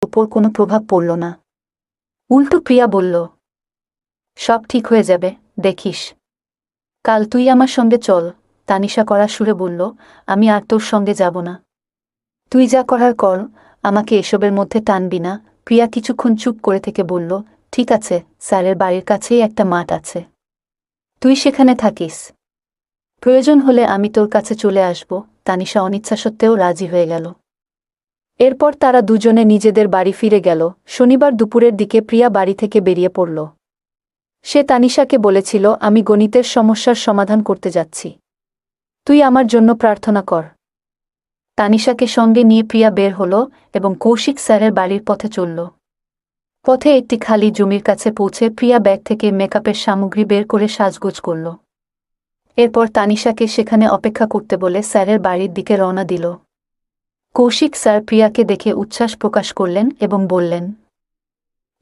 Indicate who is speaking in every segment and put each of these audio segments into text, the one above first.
Speaker 1: উপর কোনো প্রভাব পড়ল না। উল্টো প্রিয়া বলল, সব ঠিক হয়ে যাবে, দেখিস। কাল তুই আমার সঙ্গে চল। তানিশা কড়া সুরে বলল, আমি আর তোর সঙ্গে যাব না। তুই যা করার কর, আমাকে এসবের মধ্যে টানবি না। প্রিয়া কিছুক্ষণ চুপ করে থেকে বলল, ঠিক আছে, স্যারের বাড়ির কাছেই একটা মাঠ আছে, তুই সেখানে থাকিস। প্রয়োজন হলে আমি তোর কাছে চলে আসব। তানিশা অনিচ্ছা সত্ত্বেও রাজি হয়ে গেল। এরপর তারা দুজনে নিজেদের বাড়ি ফিরে গেল। শনিবার দুপুরের দিকে প্রিয়া বাড়ি থেকে বেরিয়ে পড়ল। সে তানিশাকে বলেছিল, আমি গণিতের সমস্যার সমাধান করতে যাচ্ছি, তুই আমার জন্য প্রার্থনা কর। তানিশাকে সঙ্গে নিয়ে প্রিয়া বের হল এবং কৌশিক স্যারের বাড়ির পথে চলল। পথে একটি খালি জমির কাছে পৌঁছে প্রিয়া ব্যাগ থেকে মেকআপের সামগ্রী বের করে সাজগোজ করল। এরপর তানিশাকে সেখানে অপেক্ষা করতে বলে স্যারের বাড়ির দিকে রওনা দিল। কৌশিক স্যার প্রিয়াকে দেখে উচ্ছ্বাস প্রকাশ করলেন এবং বললেন,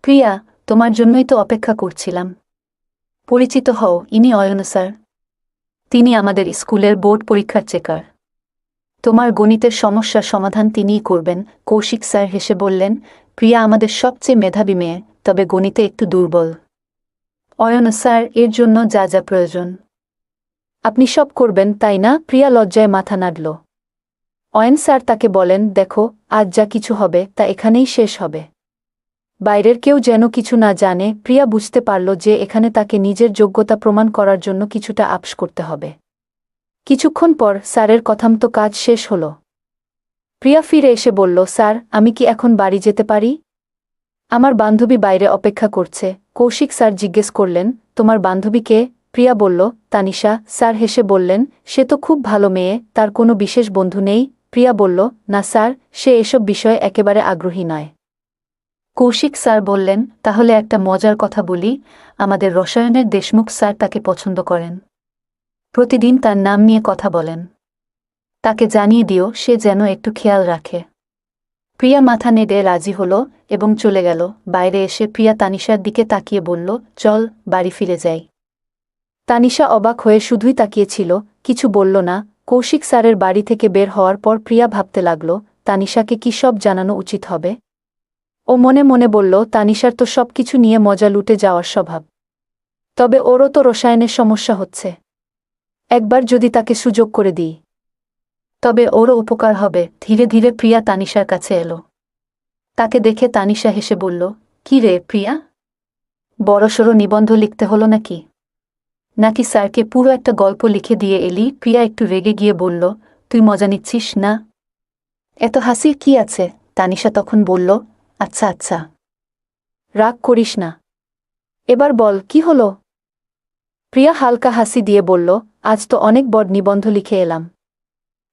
Speaker 1: প্রিয়া, তোমার জন্যই তো অপেক্ষা করছিলাম। পরিচিত হও, ইনি অয়ন স্যার। তিনি আমাদের স্কুলের বোর্ড পরীক্ষার চেকার। তোমার গণিতের সমস্যার সমাধান তিনিই করবেন। কৌশিক স্যার হেসে বললেন, প্রিয়া আমাদের সবচেয়ে মেধাবী মেয়ে, তবে গণিতে একটু দুর্বল। অয়ন স্যার, এর জন্য যা যা প্রয়োজন আপনি সব করবেন, তাই না? প্রিয়া লজ্জায় মাথা নাড়ল। অয়ন স্যার তাকে বলেন, দেখো, আজ যা কিছু হবে তা এখানেই শেষ হবে। বাইরের কেউ যেন কিছু না জানে। প্রিয়া বুঝতে পারল যে এখানে তাকে নিজের যোগ্যতা প্রমাণ করার জন্য কিছুটা আপস করতে হবে। কিছুক্ষণ পর স্যারের কথামতো কাজ শেষ হল। প্রিয়া ফিরে এসে বলল, স্যার, আমি কি এখন বাড়ি যেতে পারি? আমার বান্ধবী বাইরে অপেক্ষা করছে। কৌশিক স্যার জিজ্ঞেস করলেন, তোমার বান্ধবী কে? প্রিয়া বলল, তানিশা। স্যার হেসে বললেন, সে তো খুব ভালো মেয়ে, তার কোনো বিশেষ বন্ধু নেই? প্রিয়া বলল, না স্যার, সে এসব বিষয়ে একেবারে আগ্রহী নয়। কৌশিক স্যার বললেন, তাহলে একটা মজার কথা বলি, আমাদের রসায়নের দেশমুখ স্যার তাকে পছন্দ করেন। প্রতিদিন তার নাম নিয়ে কথা বলেন। তাকে জানিয়ে দিও সে যেন একটু খেয়াল রাখে। প্রিয়া মাথা নেড়ে রাজি হল এবং চলে গেল। বাইরে এসে প্রিয়া তানিশার দিকে তাকিয়ে বলল, চল, বাড়ি ফিরে যাই। তানিশা অবাক হয়ে শুধুই তাকিয়েছিল, কিছু বলল না। কৌশিক স্যারের বাড়ি থেকে বের হওয়ার পর প্রিয়া ভাবতে লাগল, তানিশাকে কি সব জানানো উচিত হবে। ও মনে মনে বলল, তানিশার তো সবকিছু নিয়ে মজা লুটে যাওয়ার স্বভাব। তবে ওরও তো রসায়নের সমস্যা হচ্ছে। একবার যদি তাকে সুযোগ করে দিই, তবে ওরও উপকার হবে। ধীরে ধীরে প্রিয়া তানিশার কাছে এলো। তাকে দেখে তানিশা হেসে বলল, কি রে প্রিয়া, বড়সড় নিবন্ধ লিখতে হলো নাকি? নাকি স্যারকে পুরো একটা গল্প লিখে দিয়ে এলি? প্রিয়া একটু রেগে গিয়ে বলল, তুই মজা নিচ্ছিস না? এত হাসির কি আছে? তানিশা তখন বলল, আচ্ছা আচ্ছা, রাগ করিস না, এবার বল কি হলো। প্রিয়া হালকা হাসি দিয়ে বলল, আজ তো অনেক বড় নিবন্ধ লিখে এলাম।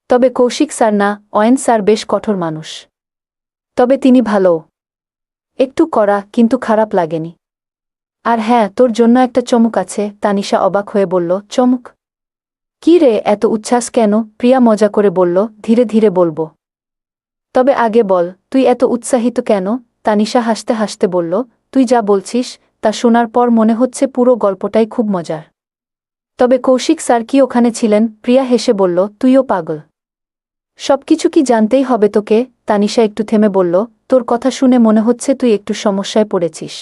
Speaker 1: তবে কৌশিক স্যার না, অয়ন স্যার বেশ কঠোর মানুষ। তবে তিনি ভালো, একটু কড়া, কিন্তু খারাপ লাগেনি। আর হ্যাঁ, তোর জন্য একটা চমক আছে। তানিশা অবাক হয়ে বলল, চমক? কি রে, এত উচ্ছ্বাস কেন? প্রিয়া মজা করে বলল, ধীরে ধীরে বলবো। তবে আগে বল, তুই এত উৎসাহিত কেন? তানিশা হাসতে হাসতে বলল, তুই যা বলছিস তা শোনার পর মনে হচ্ছে পুরো গল্পটাই খুব মজার। তবে কৌশিক স্যার কি ওখানে ছিলেন? প্রিয়া হেসে বলল, তুইও পাগল, সবকিছু কি জানতেই হবে তোকে? তানিশা একটু থেমে বলল, তোর কথা শুনে মনে হচ্ছে তুই একটু সমস্যায় পড়েছিস।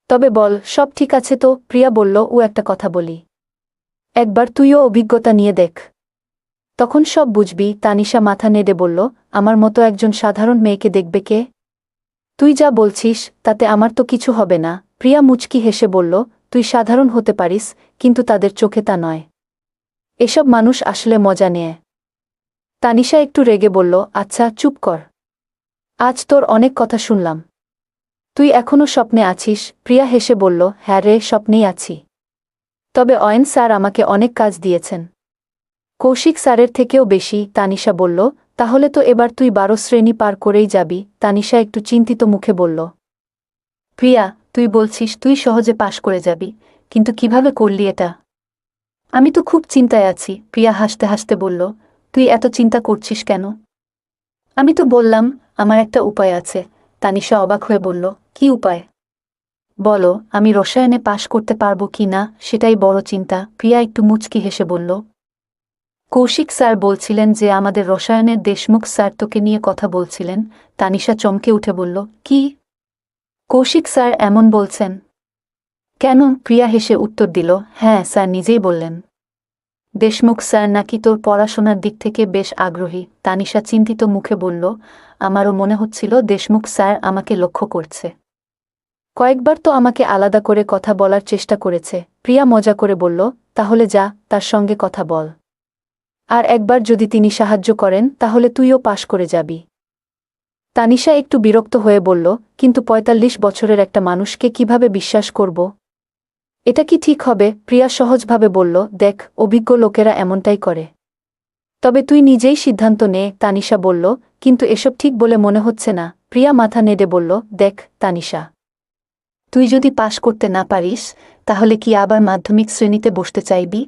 Speaker 1: তবে বল, সব ঠিক আছে তো? প্রিয়া বলল, ও একটা কথা বলি, একবার তুইও অভিজ্ঞতা নিয়ে দেখ, তখন সব বুঝবি। তানিশা মাথা নেড়ে বলল, আমার মতো একজন সাধারণ মেয়েকে দেখবে কে? তুই যা বলছিস তাতে আমার তো কিছু হবে না। প্রিয়া মুচকি হেসে বলল, তুই সাধারণ হতে পারিস, কিন্তু তাদের চোখে তা নয়। এসব মানুষ আসলে মজা নেয়। তানিশা একটু রেগে বলল, আচ্ছা চুপ কর, আজ তোর অনেক কথা শুনলাম, তুই এখনও স্বপ্নে আছিস? প্রিয়া হেসে বলল, হ্যাঁ রে, স্বপ্নেই আছি। তবে অয়ন স্যার আমাকে অনেক কাজ দিয়েছেন, কৌশিক স্যারের থেকেও বেশি। তানিশা বলল, তাহলে তো এবার তুই 12 শ্রেণী পার করেই যাবি। তানিশা একটু চিন্তিত মুখে বলল, প্রিয়া, তুই বলছিস তুই সহজে পাশ করে যাবি, কিন্তু কিভাবে করলি এটা? আমি তো খুব চিন্তায় আছি। প্রিয়া হাসতে হাসতে বলল, তুই এত চিন্তা করছিস কেন? আমি তো বললাম, আমার একটা উপায় আছে। তানিশা অবাক হয়ে বলল, কি উপায়? বলো, আমি রসায়নে পাশ করতে পারবো কি না সেটাই বড় চিন্তা। প্রিয়া একটু মুচকি হেসে বলল, কৌশিক স্যার বলছিলেন যে আমাদের রসায়নের দেশমুখ স্যার তোকে নিয়ে কথা বলছিলেন। তানিশা চমকে উঠে বলল, কি? কৌশিক স্যার এমন বলছেন কেন? প্রিয়া হেসে উত্তর দিল, হ্যাঁ স্যার নিজেই বললেন। দেশমুখ স্যার নাকি তোর পড়াশোনার দিক থেকে বেশ আগ্রহী। তানিশা চিন্তিত মুখে বলল, আমারও মনে হচ্ছিল দেশমুখ স্যার আমাকে লক্ষ্য করছে। কয়েকবার তো আমাকে আলাদা করে কথা বলার চেষ্টা করেছে। প্রিয়া মজা করে বলল, তাহলে যা, তার সঙ্গে কথা বল। আর একবার যদি তিনি সাহায্য করেন তাহলে তুইও পাশ করে যাবি। তানিশা একটু বিরক্ত হয়ে বলল, কিন্তু ৪৫ বছরের একটা মানুষকে কিভাবে বিশ্বাস করব? এটা কি ঠিক হবে? প্রিয়া সহজভাবে বলল, দেখ, অভিজ্ঞ লোকেরা এমনটাই করে। তবে তুই নিজেই সিদ্ধান্ত নে। তানিশা বলল, কিন্তু এসব ঠিক বলে মনে হচ্ছে না। প্রিয়া মাথা নেড়ে বলল, দেখ তানিশা, তুই যদি পাশ করতে না পারিস তাহলে কি আবার মাধ্যমিক শ্রেণীতে বসতে চাইবি?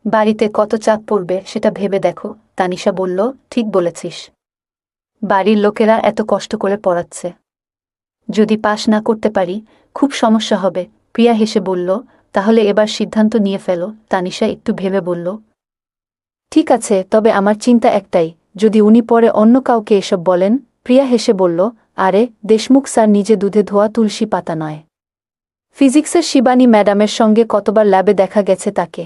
Speaker 1: বাড়িতে কত চাপ পড়বে সেটা ভেবে দেখো। তানিশা বলল, ঠিক বলেছিস। বাড়ির লোকেরা এত কষ্ট করে পড়াচ্ছে, যদি পাশ না করতে পারি খুব সমস্যা হবে। প্রিয়া হেসে বলল, তাহলে এবার সিদ্ধান্ত নিয়ে ফেলো। তানিশা একটু ভেবে বলল, ঠিক আছে, তবে আমার চিন্তা একটাই, যদি উনি পরে অন্য কাউকে এসব বলেন। প্রিয়া হেসে বলল, আরে, দেশমুখ স্যার নিজে দুধে ধোয়া তুলসী পাতা নয়। ফিজিক্সের শিবানী ম্যাডামের সঙ্গে কতবার ল্যাবে দেখা গেছে তাকে।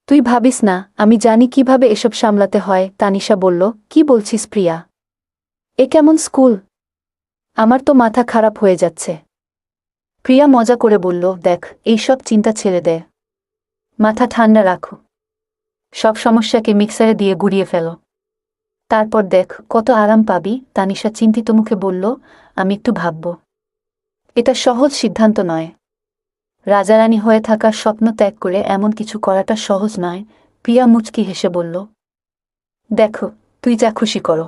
Speaker 1: তুই ভাবিস না আমি জানি কিভাবে এসব সামলাতে হয়। তানিশা বলল, কি বলছিস প্রিয়া? এ কেমন স্কুল? আমার তো মাথা খারাপ হয়ে যাচ্ছে। প্রিয়া মজা করে বলল, দেখ, এইসব চিন্তা ছেড়ে দে, মাথা ঠান্ডা রাখো, সব সমস্যাকে মিক্সারে দিয়ে গুড়িয়ে ফেলো, তারপর দেখ কত আরাম পাবি। তানিশা চিন্তিত মুখে বলল, আমি একটু ভাবব। এটা সহজ সিদ্ধান্ত নয়। রাজারানী হয়ে থাকার স্বপ্ন ত্যাগ করে এমন কিছু করাটা সহজ নয়। প্রিয়া মুচকি হেসে বলল, দেখো, তুই যা খুশি করো,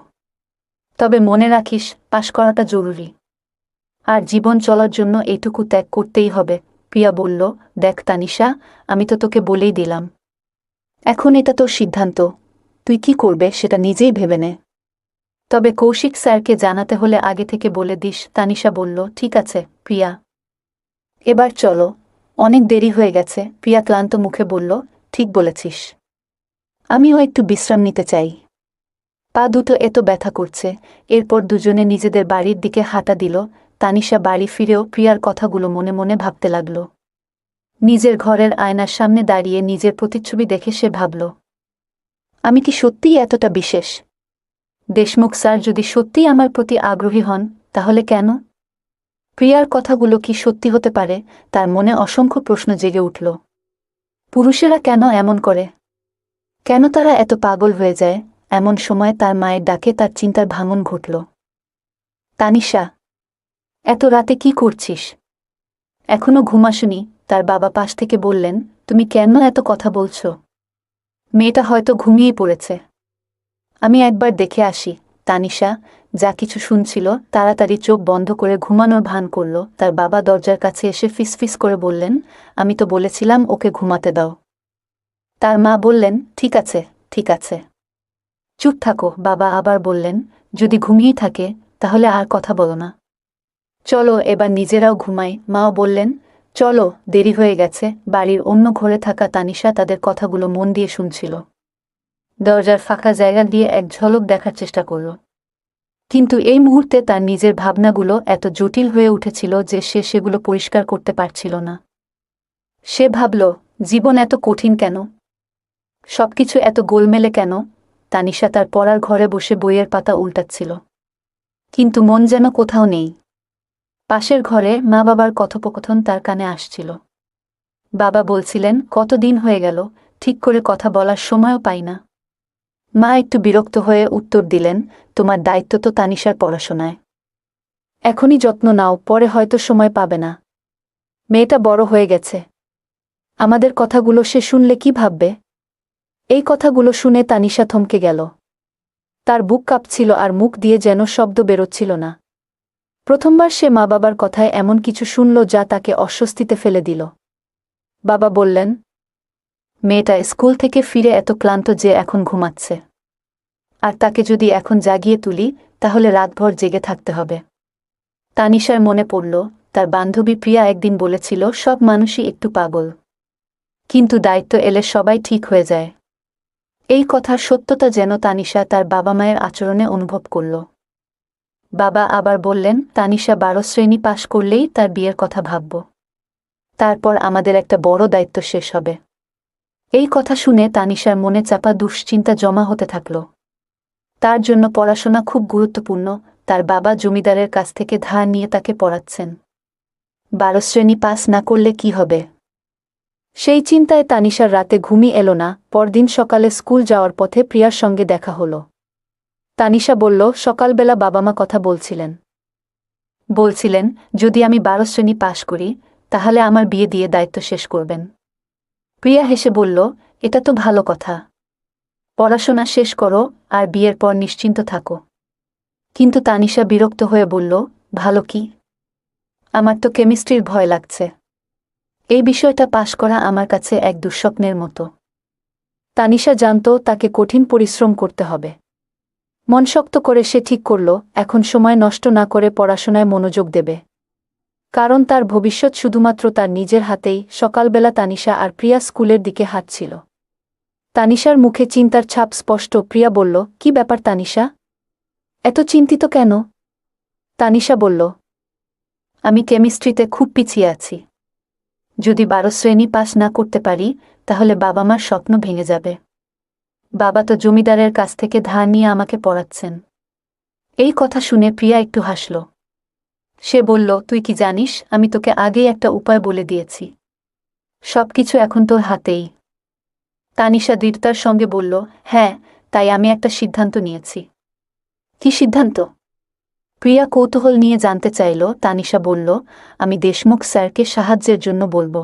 Speaker 1: তবে মনে রাখিস পাশ করাটা জরুরি, আর জীবন চলার জন্য এইটুকু ত্যাগ করতেই হবে। প্রিয়া বলল, দেখ তানিশা, আমি তো তোকে বলেই দিলাম, এখন এটা তোর সিদ্ধান্ত, তুই কি করবে সেটা নিজেই ভেবে নে। তবে কৌশিক স্যারকে জানাতে হলে আগে থেকে বলে দিস। তানিশা বলল, ঠিক আছে প্রিয়া, এবার চলো, অনেক দেরি হয়ে গেছে। প্রিয়া ক্লান্ত মুখে বলল, ঠিক বলেছিস, আমিও একটু বিশ্রাম নিতে চাই, পা দুটো এত ব্যথা করছে। এরপর দুজনে নিজেদের বাড়ির দিকে হাঁটা দিল। তানিশা বাড়ি ফিরেও প্রিয়ার কথাগুলো মনে মনে ভাবতে লাগল। নিজের ঘরের আয়নার সামনে দাঁড়িয়ে নিজের প্রতিচ্ছবি দেখে সে ভাবল, আমি কি সত্যিই এতটা বিশেষ? দেশমুখ স্যার যদি সত্যিই আমার প্রতি আগ্রহী হন, তাহলে কেন? প্রিয়ার কথাগুলো কি সত্যি হতে পারে? তার মনে অসংখ্য প্রশ্ন জেগে উঠল। পুরুষেরা কেন এমন করে? কেন তারা এত পাগল হয়ে যায়? এমন সময় তার মায়ের ডাকে তার চিন্তার ভাঙন ঘটল। তানিশা, এত রাতে কি করছিস? এখনো ঘুমাসনি? তার বাবা পাশ থেকে বললেন, তুমি কেন এত কথা বলছ? মেয়েটা হয়তো ঘুমিয়েই পড়েছে, আমি একবার দেখে আসি। তানিশা যা কিছু শুনছিল তাড়াতাড়ি চোখ বন্ধ করে ঘুমানোর ভান করল। তার বাবা দরজার কাছে এসে ফিসফিস করে বললেন, আমি তো বলেছিলাম ওকে ঘুমাতে দাও। তার মা বললেন, ঠিক আছে, ঠিক আছে, চুপ থাকো। বাবা আবার বললেন, যদি ঘুমিয়েই থাকে তাহলে আর কথা বলো না, চলো এবার নিজেরাও ঘুমাই। মাও বললেন, চলো, দেরি হয়ে গেছে। বাড়ির অন্য ঘরে থাকা তানিশা তাদের কথাগুলো মন দিয়ে শুনছিল। দরজার ফাঁকা জায়গা দিয়ে এক ঝলক দেখার চেষ্টা করল, কিন্তু এই মুহূর্তে তার নিজের ভাবনাগুলো এত জটিল হয়ে উঠেছিল যে সে সেগুলো পরিষ্কার করতে পারছিল না। সে ভাবল, জীবন এত কঠিন কেন? সবকিছু এত গোলমেলে কেন? তানিশা তার পড়ার ঘরে বসে বইয়ের পাতা উল্টাচ্ছিল, কিন্তু মন যেন কোথাও নেই। পাশের ঘরে মা বাবার কথোপকথন তার কানে আসছিল। বাবা বলছিলেন, কতদিন হয়ে গেল, ঠিক করে কথা বলার সময়ও পাই না। মা একটু বিরক্ত হয়ে উত্তর দিলেন, তোমার দায়িত্ব তো তানিশার পড়াশোনায়, এখনই যত্ন নাও, পরে হয়তো সময় পাবে না। মেয়েটা বড় হয়ে গেছে, আমাদের কথাগুলো সে শুনলে কি ভাববে? এই কথাগুলো শুনে তানিশা থমকে গেল। তার বুক কাঁপছিল আর মুখ দিয়ে যেন শব্দ বেরোচ্ছিল না। প্রথমবার সে মা বাবার কথায় এমন কিছু শুনল যা তাকে অস্বস্তিতে ফেলে দিল। বাবা বললেন, মেয়েটা স্কুল থেকে ফিরে এত ক্লান্ত যে এখন ঘুমাচ্ছে, আর তাকে যদি এখন জাগিয়ে তুলি তাহলে রাতভর জেগে থাকতে হবে। তানিশার মনে পড়ল, তার বান্ধবী প্রিয়া একদিন বলেছিল, সব মানুষই একটু পাগল, কিন্তু দায়িত্ব এলে সবাই ঠিক হয়ে যায়। এই কথার সত্যতা যেন তানিশা তার বাবা মায়ের আচরণে অনুভব করল। বাবা আবার বললেন, তানিশা 12 শ্রেণী পাশ করলেই তার বিয়ের কথা ভাবব। তারপর আমাদের একটা বড় দায়িত্ব শেষ হবে। এই কথা শুনে তানিশার মনে চাপা দুশ্চিন্তা জমা হতে থাকল। তার জন্য পড়াশোনা খুব গুরুত্বপূর্ণ। তার বাবা জমিদারের কাছ থেকে ধার নিয়ে তাকে পড়াচ্ছেন। 12 শ্রেণী পাস না করলে কি হবে? সেই চিন্তায় তানিশার রাতে ঘুমই এলো না। পরদিন সকালে স্কুল যাওয়ার পথে প্রিয়ার সঙ্গে দেখা হলো। তানিশা বলল, সকালবেলা বাবা মা কথা বলছিলেন যদি আমি 12 শ্রেণী পাশ করি তাহলে আমার বিয়ে দিয়ে দায়িত্ব শেষ করবেন। প্রিয়া হেসে বলল, এটা তো ভালো কথা। পড়াশোনা শেষ করো আর বিয়ের পর নিশ্চিন্ত থাকো। কিন্তু তানিশা বিরক্ত হয়ে বলল, ভালো কি? আমার তো কেমিস্ট্রির ভয় লাগছে। এই বিষয়টা পাশ করা আমার কাছে এক দুঃস্বপ্নের মতো। তানিশা জানত তাকে কঠিন পরিশ্রম করতে হবে। মন শক্ত করে সে ঠিক করল, এখন সময় নষ্ট না করে পড়াশোনায় মনোযোগ দেবে। কারণ তার ভবিষ্যৎ শুধুমাত্র তার নিজের হাতেই। সকালবেলা তানিশা আর প্রিয়া স্কুলের দিকে হাঁটছিল। তানিশার মুখে চিন্তার ছাপ স্পষ্ট। প্রিয়া বলল, কি ব্যাপার তানিশা? এত চিন্তিত কেন? তানিশা বলল, আমি কেমিস্ট্রিতে খুব পিছিয়ে আছি। যদি 12 শ্রেণী পাস না করতে পারি তাহলে বাবা মার স্বপ্ন ভেঙে যাবে। বাবা তো জমিদারের কাছ থেকে ধার নিয়ে আমাকে পড়াচ্ছেন। এই কথা শুনে প্রিয়া একটু হাসল। সে বলল, তুই কি জানিস, আমি তোকে আগেই একটা উপায় বলে দিয়েছি। সবকিছু এখন তোর হাতেই। তানিশা দৃঢ়তার সঙ্গে বলল, হ্যাঁ, তাই আমি একটা সিদ্ধান্ত নিয়েছি। কি সিদ্ধান্ত? প্রিয়া কৌতূহল নিয়ে জানতে চাইল। তানিশা বলল, আমি দেশমুখ স্যারকে সাহায্যের জন্য বলবো।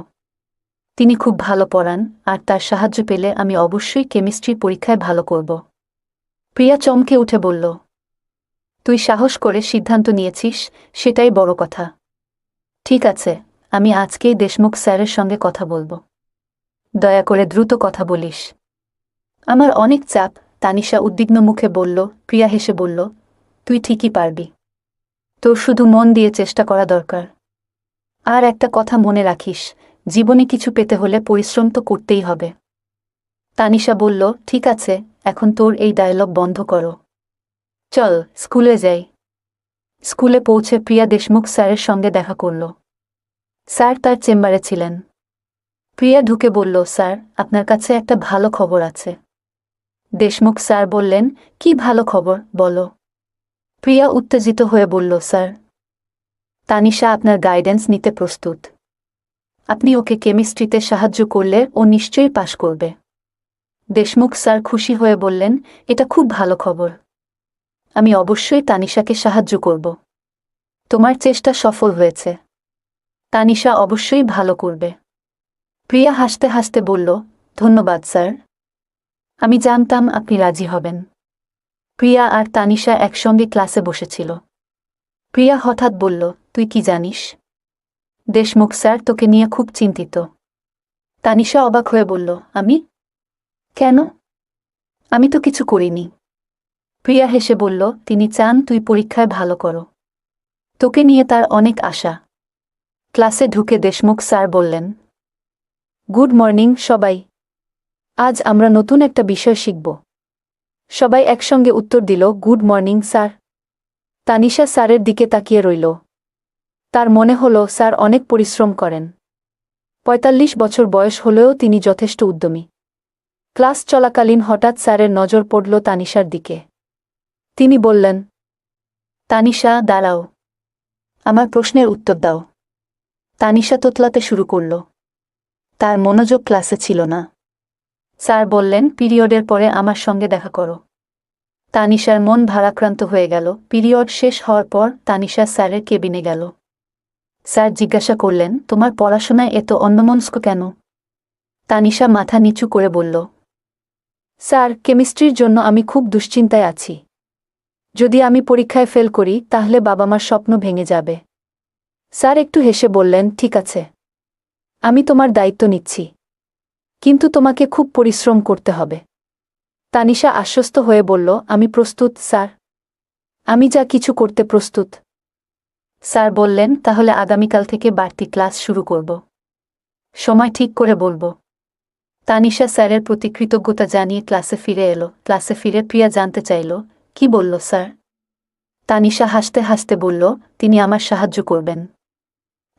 Speaker 1: তিনি খুব ভালো পড়ান আর তার সাহায্য পেলে আমি অবশ্যই কেমিস্ট্রির পরীক্ষায় ভালো করব। প্রিয়া চমকে উঠে বলল, তুই সাহস করে সিদ্ধান্ত নিয়েছিস, সেটাই বড় কথা। ঠিক আছে, আমি আজকেই দেশমুখ স্যারের সঙ্গে কথা বলবো। দয়া করে দ্রুত কথা বলিস। আমার অনেক চাপ। তানিশা উদ্বিগ্ন মুখে বলল। প্রিয়া হেসে বলল, তুই ঠিকই পারবি। তোর শুধু মন দিয়ে চেষ্টা করা দরকার। আর একটা কথা মনে রাখিস, জীবনে কিছু পেতে হলে পরিশ্রম তো করতেই হবে। তানিশা বলল, ঠিক আছে, এখন তোর এই ডায়লগ বন্ধ করো। চল স্কুলে যাই। স্কুলে পৌঁছে প্রিয়া দেশমুখ স্যারের সঙ্গে দেখা করল। স্যার তার চেম্বারে ছিলেন। প্রিয়া ঢুকে বলল, স্যার, আপনার কাছে একটা ভালো খবর আছে। দেশমুখ স্যার বললেন, কি ভালো খবর, বলো। প্রিয়া উত্তেজিত হয়ে বলল, স্যার, তানিশা আপনার গাইডেন্স নিতে প্রস্তুত। আপনি ওকে কেমিস্ট্রিতে সাহায্য করলে ও নিশ্চয়ই পাশ করবে। দেশমুখ স্যার খুশি হয়ে বললেন, এটা খুব ভালো খবর। আমি অবশ্যই তানিশাকে সাহায্য করব। তোমার চেষ্টা সফল হয়েছে। তানিশা অবশ্যই ভালো করবে। প্রিয়া হাসতে হাসতে বলল, ধন্যবাদ স্যার। আমি জানতাম আপনি রাজি হবেন। প্রিয়া আর তানিশা একসঙ্গে ক্লাসে বসেছিল। প্রিয়া হঠাৎ বলল, তুই কি জানিস? দেশমুখ স্যার তোকে নিয়ে খুব চিন্তিত। তানিশা অবাক হয়ে বলল, আমি? কেন? আমি তো কিছু করিনি। প্রিয়া হেসে বলল, তিনি চান তুই পরীক্ষায় ভালো করো। তোকে নিয়ে তার অনেক আশা। ক্লাসে ঢুকে দেশমুখ স্যার বললেন, গুড মর্নিং সবাই। আজ আমরা নতুন একটা বিষয় শিখব। সবাই একসঙ্গে উত্তর দিল, গুড মর্নিং স্যার। তানিশা স্যারের দিকে তাকিয়ে রইল। তার মনে হল স্যার অনেক পরিশ্রম করেন। ৪৫ বছর বয়স হলেও তিনি যথেষ্ট উদ্যমী। ক্লাস চলাকালীন হঠাৎ স্যারের নজর পড়ল তানিশার দিকে। তিনি বললেন, তানিশা, দাঁড়াও। আমার প্রশ্নের উত্তর দাও। তানিশা তোতলাতে শুরু করল। তার মনোযোগ ক্লাসে ছিল না। স্যার বললেন, পিরিয়ডের পরে আমার সঙ্গে দেখা করো। তানিশার মন ভারাক্রান্ত হয়ে গেল। পিরিয়ড শেষ হওয়ার পর তানিশা স্যারের কেবিনে গেল। স্যার জিজ্ঞাসা করলেন, তোমার পড়াশোনায় এত অন্যমনস্ক কেন? তানিশা মাথা নিচু করে বলল, স্যার, কেমিস্ট্রির জন্য আমি খুব দুশ্চিন্তায় আছি। যদি আমি পরীক্ষায় ফেল করি তাহলে বাবা মার স্বপ্ন ভেঙে যাবে। স্যার একটু হেসে বললেন, ঠিক আছে, আমি তোমার দায়িত্ব নিচ্ছি। কিন্তু তোমাকে খুব পরিশ্রম করতে হবে। তানিশা আশ্বস্ত হয়ে বলল, আমি প্রস্তুত স্যার। আমি যা কিছু করতে প্রস্তুত। স্যার বললেন, তাহলে আগামীকাল থেকে বাড়তি ক্লাস শুরু করব। সময় ঠিক করে বলবো। তানিশা স্যারের প্রতি কৃতজ্ঞতা জানিয়ে ক্লাসে ফিরে এলো। ক্লাসে ফিরে প্রিয়া জানতে চাইল, কি বলল স্যার? তানিশা হাসতে হাসতে বলল, তিনি আমার সাহায্য করবেন।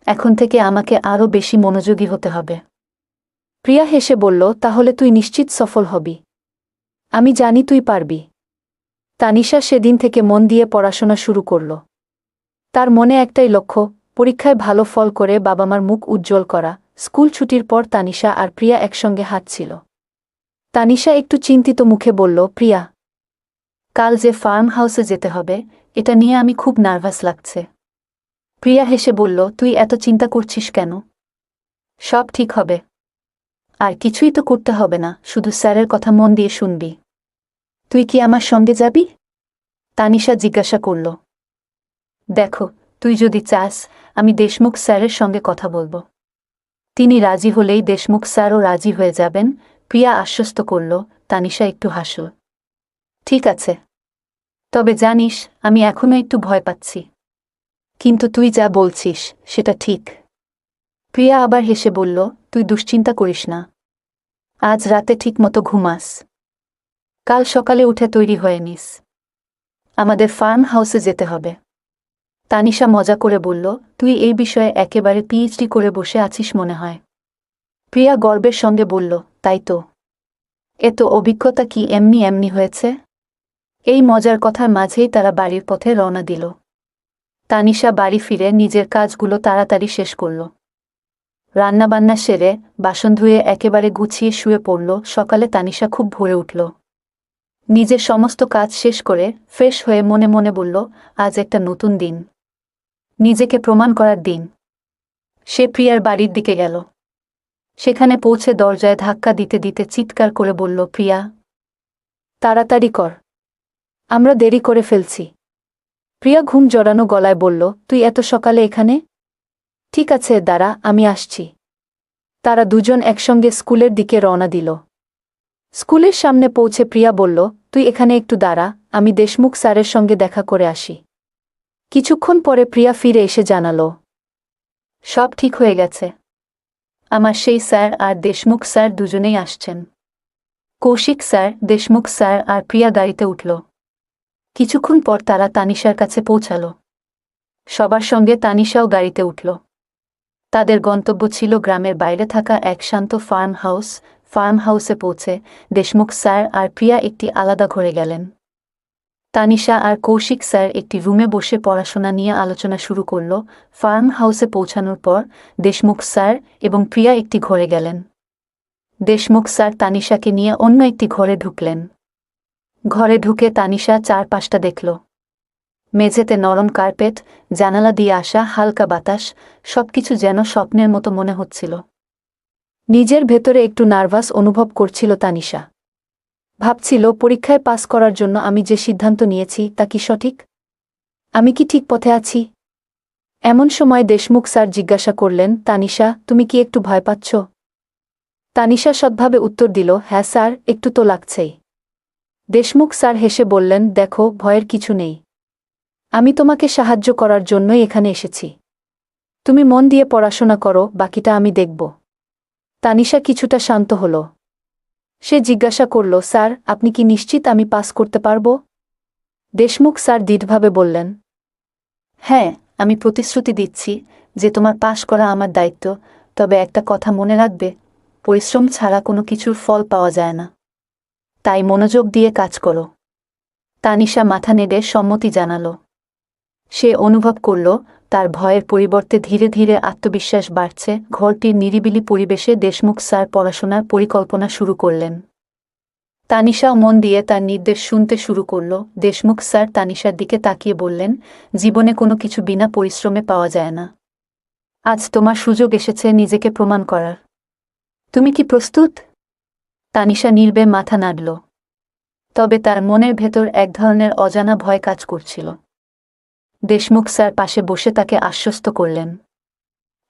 Speaker 1: এখন থেকে আমাকে আরও বেশি মনোযোগী হতে হবে। প্রিয়া হেসে বলল, তাহলে তুই নিশ্চিত সফল হবি। আমি জানি তুই পারবি। তানিশা সেদিন থেকে মন দিয়ে পড়াশোনা শুরু করল। তার মনে একটাই লক্ষ্য, পরীক্ষায় ভালো ফল করে বাবা মার মুখ উজ্জ্বল করা। স্কুল ছুটির পর তানিশা আর প্রিয়া একসঙ্গে হাঁটছিল। তানিশা একটু চিন্তিত মুখে বলল, প্রিয়া, কাল যে ফার্ম হাউসে যেতে হবে, এটা নিয়ে আমি খুব নার্ভাস লাগছে। প্রিয়া হেসে বলল, তুই এত চিন্তা করছিস কেন? সব ঠিক হবে। আর কিছুই তো করতে হবে না, শুধু স্যারের কথা মন দিয়ে শুনবি। তুই কি আমার সঙ্গে যাবি? তানিশা জিজ্ঞাসা করল। দেখো, তুই যদি চাস, আমি দেশমুখ স্যারের সঙ্গে কথা বলবো। তিনি রাজি হলেই দেশমুখ স্যারও রাজি হয়ে যাবেন। প্রিয়া আশ্বস্ত করল। তানিশা একটু হাসল। ঠিক আছে। তবে জানিস, আমি এখনও একটু ভয় পাচ্ছি। কিন্তু তুই যা বলছিস সেটা ঠিক। প্রিয়া আবার হেসে বলল, তুই দুশ্চিন্তা করিস না। আজ রাতে ঠিকমতো ঘুমাস। কাল সকালে উঠে তৈরি হয়ে নিস। আমাদের ফার্ম হাউসে যেতে হবে। তানিশা মজা করে বলল, তুই এই বিষয়ে একেবারে পিএইচডি করে বসে আছিস মনে হয়। প্রিয়া গর্বের সঙ্গে বলল, তাই তো। এত অভিজ্ঞতা কি এমনি এমনি হয়েছে? এই মজার কথার মাঝেই তারা বাড়ির পথে রওনা দিল। তানিশা বাড়ি ফিরে নিজের কাজগুলো তাড়াতাড়ি শেষ করল। রান্নাবান্না সেরে, বাসন ধুয়ে একেবারে গুছিয়ে শুয়ে পড়ল। সকালে তানিশা খুব ভোরে উঠল। নিজের সমস্ত কাজ শেষ করে ফ্রেশ হয়ে মনে মনে বলল, আজ একটা নতুন দিন, নিজেকে প্রমাণ করার দিন। সে প্রিয়ার বাড়ির দিকে গেল। সেখানে পৌঁছে দরজায় ধাক্কা দিতে দিতে চিৎকার করে বলল, প্রিয়া, তাড়াতাড়ি কর, আমরা দেরি করে ফেলছি। প্রিয়া ঘুম জড়ানো গলায় বলল, তুই এত সকালে এখানে? ঠিক আছে, দাঁড়া, আমি আসছি। তারা দুজন একসঙ্গে স্কুলের দিকে রওনা দিল। স্কুলের সামনে পৌঁছে প্রিয়া বলল, তুই এখানে একটু দাঁড়া, আমি দেশমুখ স্যারের সঙ্গে দেখা করে আসি। কিছুক্ষণ পরে প্রিয়া ফিরে এসে জানাল, সব ঠিক হয়ে গেছে। আমার সেই স্যার আর দেশমুখ স্যার দুজনেই আসছেন। কৌশিক স্যার, দেশমুখ স্যার আর প্রিয়া গাড়িতে উঠল। কিছুক্ষণ পর তারা তানিশার কাছে পৌঁছাল। সবার সঙ্গে তানিশাও গাড়িতে উঠল। তাদের গন্তব্য ছিল গ্রামের বাইরে থাকা এক শান্ত ফার্ম হাউস। ফার্ম হাউসে পৌঁছে দেশমুখ স্যার আর প্রিয়া একটি আলাদা ঘরে গেলেন। তানিশা আর কৌশিক স্যার একটি রুমে বসে পড়াশোনা নিয়ে আলোচনা শুরু করল। ফার্ম হাউসে পৌঁছানোর পর দেশমুখ স্যার এবং প্রিয়া একটি ঘরে গেলেন। দেশমুখ স্যার তানিশাকে নিয়ে অন্য একটি ঘরে ঢুকলেন। ঘরে ঢুকে তানিশা চারপাশটা দেখল। মেঝেতে নরম কার্পেট, জানালা দিয়ে আসা হালকা বাতাস, সবকিছু যেন স্বপ্নের মতো মনে হচ্ছিল। নিজের ভেতরে একটু নার্ভাস অনুভব করছিল তানিশা। ভাবছিল, পরীক্ষায় পাস করার জন্য আমি যে সিদ্ধান্ত নিয়েছি তা কি সঠিক? আমি কি ঠিক পথে আছি? এমন সময় দেশমুখ স্যার জিজ্ঞাসা করলেন, তানিশা, তুমি কি একটু ভয় পাচ্ছ? তানিশা সৎভাবে উত্তর দিল, হ্যাঁ স্যার, একটু তো লাগছেই। দেশমুখ স্যার হেসে বললেন, দেখো, ভয়ের কিছু নেই। আমি তোমাকে সাহায্য করার জন্যই এখানে এসেছি। তুমি মন দিয়ে পড়াশোনা করো, বাকিটা আমি দেখব। তানিশা কিছুটা শান্ত হল। সে জিজ্ঞাসা করল, স্যার, আপনি কি নিশ্চিত আমি পাস করতে পারব? দেশমুখ স্যার দৃঢ়ভাবে বললেন, হ্যাঁ, আমি প্রতিশ্রুতি দিচ্ছি যে তোমার পাস করা আমার দায়িত্ব। তবে একটা কথা মনে রাখবে, পরিশ্রম ছাড়া কোনো কিছুর ফল পাওয়া যায় না। তাই মনোযোগ দিয়ে কাজ করো। তানিশা মাথা নেড়ে সম্মতি জানাল। সে অনুভব করল, তার ভয়ের পরিবর্তে ধীরে ধীরে আত্মবিশ্বাস বাড়ছে। ঘরটির নিরিবিলি পরিবেশে দেশমুখ স্যার পড়াশোনার পরিকল্পনা শুরু করলেন। তানিশাও মন দিয়ে তার নির্দেশ শুনতে শুরু করল। দেশমুখ স্যার তানিশার দিকে তাকিয়ে বললেন, জীবনে কোনো কিছু বিনা পরিশ্রমে পাওয়া যায় না। আজ তোমার সুযোগ এসেছে নিজেকে প্রমাণ করার। তুমি কি প্রস্তুত? তানিশা নির্বে মাথা নাড়ল। তবে তার মনের ভেতর এক ধরনের অজানা ভয় কাজ করছিল। দেশমুখ স্যার পাশে বসে তাকে আশ্বস্ত করলেন,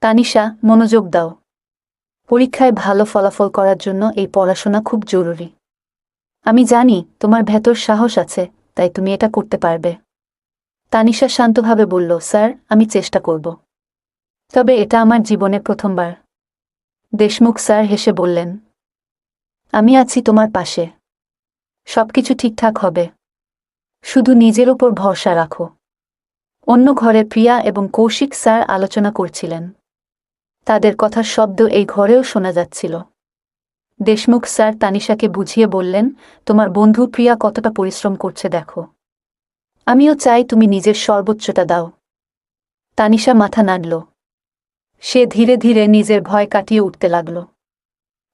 Speaker 1: তানিশা, মনোযোগ দাও। পরীক্ষায় ভালো ফলাফল করার জন্য এই পড়াশোনা খুব জরুরি। আমি জানি তোমার ভেতর সাহস আছে, তাই তুমি এটা করতে পারবে। তানিশা শান্তভাবে বলল, স্যার, আমি চেষ্টা করব। তবে এটা আমার জীবনে প্রথমবার। দেশমুখ স্যার হেসে বললেন, আমি আছি তোমার পাশে। সবকিছু ঠিকঠাক হবে। শুধু নিজের উপর ভরসা রাখো। অন্য ঘরে প্রিয়া এবং কৌশিক স্যার আলোচনা করছিলেন। তাদের কথার শব্দ এই ঘরেও শোনা যাচ্ছিল। দেশমুখ স্যার তানিশাকে বুঝিয়ে বললেন, তোমার বন্ধু প্রিয়া কতটা পরিশ্রম করছে দেখো। আমিও চাই তুমি নিজের সর্বোচ্চটা দাও। তানিশা মাথা নাড়ল। সে ধীরে ধীরে নিজের ভয় কাটিয়ে উঠতে লাগল।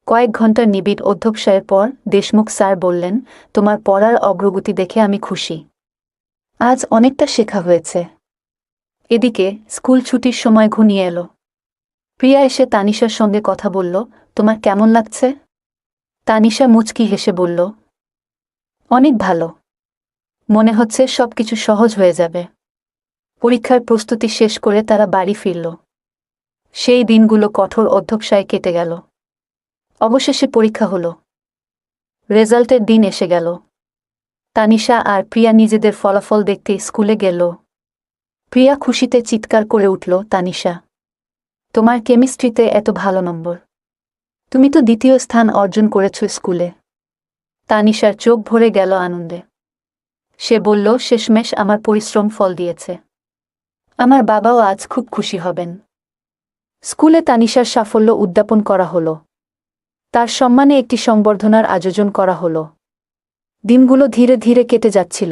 Speaker 1: কয়েক ঘন্টার নিবিড় অধ্যবসায়ের পর দেশমুখ স্যার বললেন, তোমার পড়ার অগ্রগতি দেখে আমি খুশি। আজ অনেকটা শেখা হয়েছে। এদিকে স্কুল ছুটির সময় ঘনিয়ে এলো। প্রিয়া এসে তানিশার সঙ্গে কথা বলল, তোমার কেমন লাগছে? তানিশা মুচকি হেসে বলল, অনেক ভালো। মনে হচ্ছে সবকিছু সহজ হয়ে যাবে। পরীক্ষার প্রস্তুতি শেষ করে তারা বাড়ি ফিরল। সেই দিনগুলো কঠোর অধ্যবসায়ে কেটে গেল। অবশেষে পরীক্ষা হলো। রেজাল্টের দিন এসে গেল। তানিশা আর প্রিয়া নিজেদের ফলাফল দেখতে স্কুলে গেল। প্রিয়া খুশিতে চিৎকার করে উঠল, তানিশা, তোমার কেমিস্ট্রিতে এত ভালো নম্বর! তুমি তো দ্বিতীয় স্থান অর্জন করেছ স্কুলে। তানিশার চোখ ভরে গেল আনন্দে। সে বলল, শেষমেশ আমার পরিশ্রম ফল দিয়েছে। আমার বাবাও আজ খুব খুশি হবেন। স্কুলে তানিশার সাফল্য উদ্যাপন করা হলো। তার সম্মানে একটি সংবর্ধনার আয়োজন করা হলো। দিনগুলো ধীরে ধীরে কেটে যাচ্ছিল।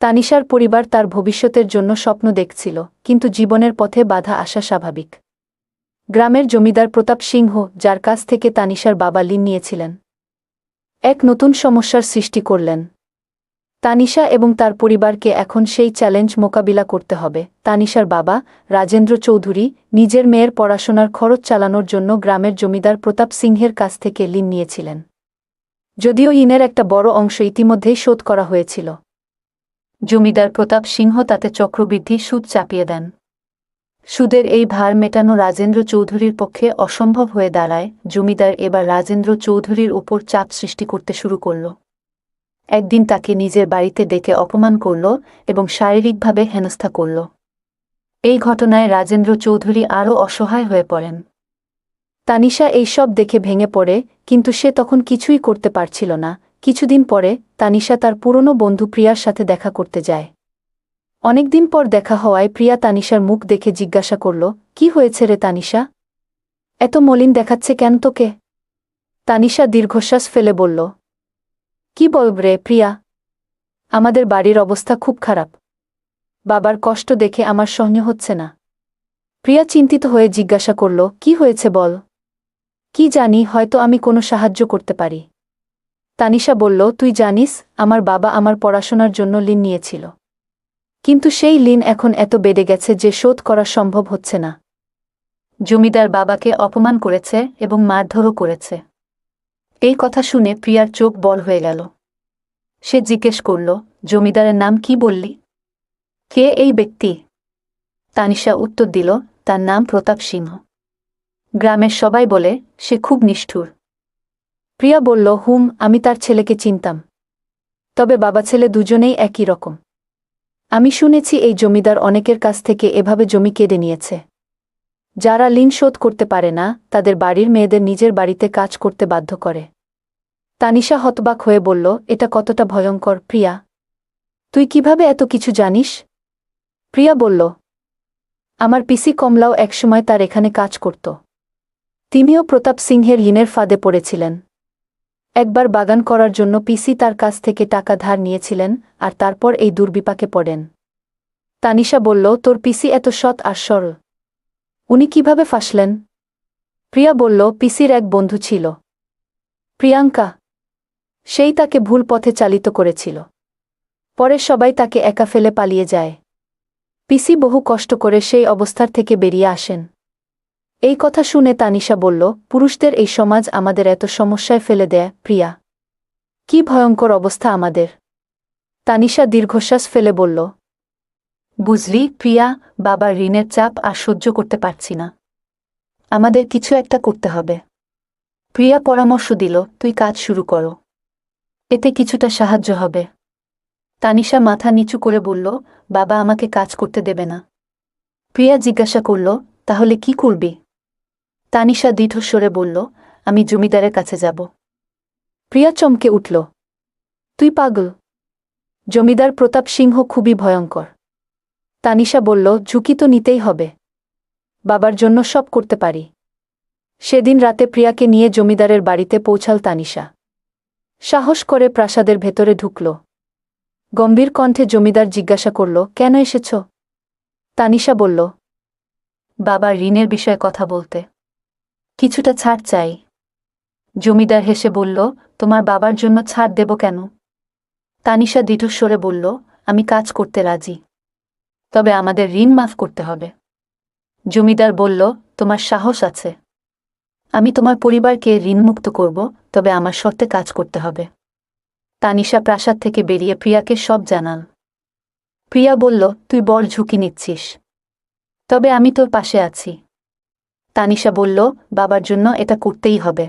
Speaker 1: তানিশার পরিবার তার ভবিষ্যতের জন্য স্বপ্ন দেখছিল, কিন্তু জীবনের পথে বাধা আসা স্বাভাবিক। গ্রামের জমিদার প্রতাপ সিংহ, যার কাছ থেকে তানিশার বাবা ঋণ নিয়েছিলেন, এক নতুন সমস্যার সৃষ্টি করলেন। তানিশা এবং তার পরিবারকে এখন সেই চ্যালেঞ্জ মোকাবিলা করতে হবে। তানিশার বাবা রাজেন্দ্র চৌধুরী নিজের মেয়ের পড়াশোনার খরচ চালানোর জন্য গ্রামের জমিদার প্রতাপ সিংহের কাছ থেকে ঋণ নিয়েছিলেন। যদিও ঋণের একটা বড় অংশ ইতিমধ্যেই শোধ করা হয়েছিল, জমিদার প্রতাপ সিংহ তাতে চক্রবৃদ্ধি সুদ চাপিয়ে দেন। সুদের এই ভার মেটানো রাজেন্দ্র চৌধুরীর পক্ষে অসম্ভব হয়ে দাঁড়ায়। জমিদার এবার রাজেন্দ্র চৌধুরীর উপর চাপ সৃষ্টি করতে শুরু করল। একদিন তাকে নিজের বাড়িতে ডেকে অপমান করল এবং শারীরিকভাবে হেনস্থা করল। এই ঘটনায় রাজেন্দ্র চৌধুরী আরও অসহায় হয়ে পড়েন। তানিশা এইসব দেখে ভেঙে পড়ে, কিন্তু সে তখন কিছুই করতে পারছিল না। কিছুদিন পরে তানিশা তার পুরনো বন্ধু প্রিয়ার সাথে দেখা করতে যায়। অনেকদিন পর দেখা হওয়ায় প্রিয়া তানিশার মুখ দেখে জিজ্ঞাসা করল, কি হয়েছে রে তানিশা? এত মলিন দেখাচ্ছে কেন তোকে? তানিশা দীর্ঘশ্বাস ফেলে বলল, কি বলব রে প্রিয়া, আমাদের বাড়ির অবস্থা খুব খারাপ। বাবার কষ্ট দেখে আমার সহ্য হচ্ছে না। প্রিয়া চিন্তিত হয়ে জিজ্ঞাসা করল, কি হয়েছে বল। কি জানি, হয়তো আমি কোনো সাহায্য করতে পারি। তানিশা বলল, তুই জানিস, আমার বাবা আমার পড়াশোনার জন্য ঋণ নিয়েছিল, কিন্তু সেই ঋণ এখন এত বেড়ে গেছে যে শোধ করা সম্ভব হচ্ছে না। জমিদার বাবাকে অপমান করেছে এবং মারধরও করেছে। এই কথা শুনে প্রিয়ার চোখ বড় হয়ে গেল। সে জিজ্ঞেস করল, জমিদারের নাম কি বললি? কে এই ব্যক্তি? তানিশা উত্তর দিল, তার নাম প্রতাপ সিংহ। গ্রামের সবাই বলে সে খুব নিষ্ঠুর। প্রিয়া বলল, আমি তার ছেলেকে চিনতাম, তবে বাবা ছেলে দুজনেই একই রকম। আমি শুনেছি এই জমিদার অনেকের কাছ থেকে এভাবে জমি কেড়ে নিয়েছে। যারা ঋণ শোধ করতে পারে না, তাদের বাড়ির মেয়েদের নিজের বাড়িতে কাজ করতে বাধ্য করে। তানিশা হতবাক হয়ে বলল, এটা কতটা ভয়ঙ্কর প্রিয়া, তুই কিভাবে এত কিছু জানিস? প্রিয়া বলল, আমার পিসি কমলাও একসময় তার এখানে কাজ করত। তিনিও প্রতাপ সিংহের ঋণের ফাঁদে পড়েছিলেন। একবার বাগান করার জন্য পিসি তার কাছ থেকে টাকা ধার নিয়েছিলেন, আর তারপর এই দুর্বিপাকে পড়েন। তানিশা বলল, তোর পিসি এত সৎ আর সরল, উনি কিভাবে ফাঁসলেন? প্রিয়া বলল, পিসির এক বন্ধু ছিল, প্রিয়াঙ্কা। সেই তাকে ভুল পথে চালিত করেছিল। পরে সবাই তাকে একা ফেলে পালিয়ে যায়। পিসি বহু কষ্ট করে সেই অবস্থার থেকে বেরিয়ে আসেন। এই কথা শুনে তানিশা বলল, পুরুষদের এই সমাজ আমাদের এত সমস্যায় ফেলে দেয় প্রিয়া, কি ভয়ঙ্কর অবস্থা আমাদের। তানিশা দীর্ঘশ্বাস ফেলে বলল, বুঝলি প্রিয়া, বাবার ঋণের চাপ আর সহ্য করতে পারছি না। আমাদের কিছু একটা করতে হবে। প্রিয়া পরামর্শ দিল, তুই কাজ শুরু করো, এতে কিছুটা সাহায্য হবে। তানিশা মাথা নিচু করে বলল, বাবা আমাকে কাজ করতে দেবে না। প্রিয়া জিজ্ঞাসা করল, তাহলে কি করবি? তানিশা দৃঢ়স্বরে বলল, আমি জমিদারের কাছে যাব। প্রিয়া চমকে উঠল। তুই পাগল? জমিদার প্রতাপ সিংহ খুবই ভয়ঙ্কর। তানিশা বলল, ঝুঁকি তো নিতেই হবে। বাবার জন্য সব করতে পারি। সেদিন রাতে প্রিয়াকে নিয়ে জমিদারের বাড়িতে পৌঁছাল তানিশা। সাহস করে প্রাসাদের ভেতরে ঢুকল। গম্ভীর কণ্ঠে জমিদার জিজ্ঞাসা করল, কেন এসেছ? তানিশা বলল, বাবার ঋণের বিষয়ে কথা বলতে। কিছুটা ছাড় চাই। জমিদার হেসে বলল, তোমার বাবার জন্য ছাড় দেব কেন? তানিশা দৃঢ়স্বরে বলল, আমি কাজ করতে রাজি, তবে আমাদের ঋণ মাফ করতে হবে। জমিদার বলল, তোমার সাহস আছে। আমি তোমার পরিবারকে ঋণমুক্ত করব, তবে আমার শর্তে কাজ করতে হবে। তানিশা প্রাসাদ থেকে বেরিয়ে প্রিয়াকে সব জানাল। প্রিয়া বলল, তুই বড় ঝুঁকি নিচ্ছিস, তবে আমি তোর পাশে আছি। তানিশা বলল, বাবার জন্য এটা করতেই হবে।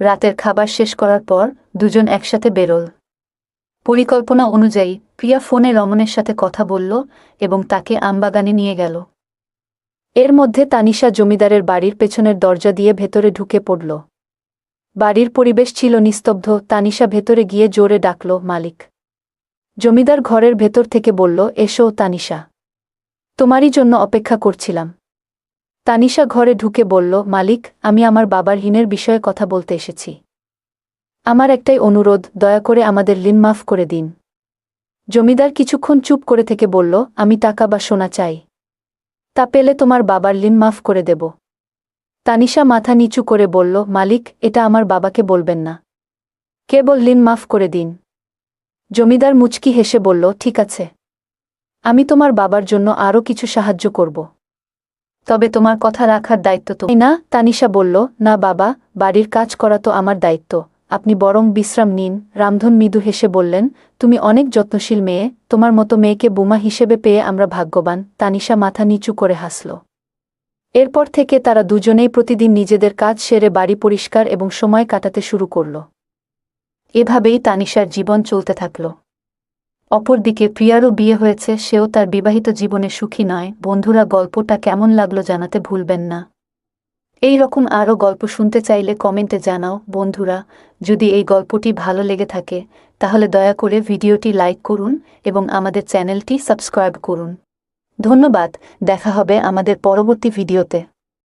Speaker 1: রাতের খাবার শেষ করার পর দুজন একসাথে বেরোল। পরিকল্পনা অনুযায়ী প্রিয়া ফোনে রমনের সাথে কথা বলল এবং তাকে আমবাগানে নিয়ে গেল। এর মধ্যে তানিশা জমিদারের বাড়ির পেছনের দরজা দিয়ে ভেতরে ঢুকে পড়ল। বাড়ির পরিবেশ ছিল নিস্তব্ধ। তানিশা ভেতরে গিয়ে জোরে ডাকল, মালিক। জমিদার ঘরের ভেতর থেকে বলল, এসো তানিশা, তোমারই জন্য অপেক্ষা করছিলাম। তানিশা ঘরে ঢুকে বলল, মালিক, আমি আমার বাবার ঋণের বিষয়ে কথা বলতে এসেছি। আমার একটাই অনুরোধ, দয়া করে আমাদের ঋণ মাফ করে দিন। জমিদার কিছুক্ষণ চুপ করে থেকে বলল, আমি টাকা বা সোনা চাই। তা পেলে তোমার বাবার ঋণ মাফ করে দেব। তানিশা মাথা নিচু করে বলল, মালিক, এটা আমার বাবাকে বলবেন না। কেবল ঋণ মাফ করে দিন। জমিদার মুচকি হেসে বলল, ঠিক আছে, আমি তোমার বাবার জন্য আরও কিছু সাহায্য করব। তবে তোমার কথা রাখার দায়িত্ব তো না। তানিশা বলল, না বাবা, বাড়ির কাজ করা তো আমার দায়িত্ব, আপনি বরং বিশ্রাম নিন। রামধন মৃদু হেসে বললেন, তুমি অনেক যত্নশীল মেয়ে, তোমার মতো মেয়েকে বোমা হিসেবে পেয়ে আমরা ভাগ্যবান। তানিশা মাথা নিচু করে হাসল। এরপর থেকে তারা দুজনেই প্রতিদিন নিজেদের কাজ সেরে বাড়ি পরিষ্কার এবং সময় কাটাতে শুরু করল। এভাবেই তানিশার জীবন চলতে থাকল। অপরদিকে প্রিয়ারও বিয়ে হয়েছে, সেও তার বিবাহিত জীবনে সুখী নয়। বন্ধুরা, গল্পটা কেমন লাগলো জানাতে ভুলবেন না। এই রকম আরও গল্প শুনতে চাইলে কমেন্টে জানাও। বন্ধুরা, যদি এই গল্পটি ভালো লেগে থাকে তাহলে দয়া করে ভিডিওটি লাইক করুন এবং আমাদের চ্যানেলটি সাবস্ক্রাইব করুন। ধন্যবাদ। দেখা হবে আমাদের পরবর্তী ভিডিওতে।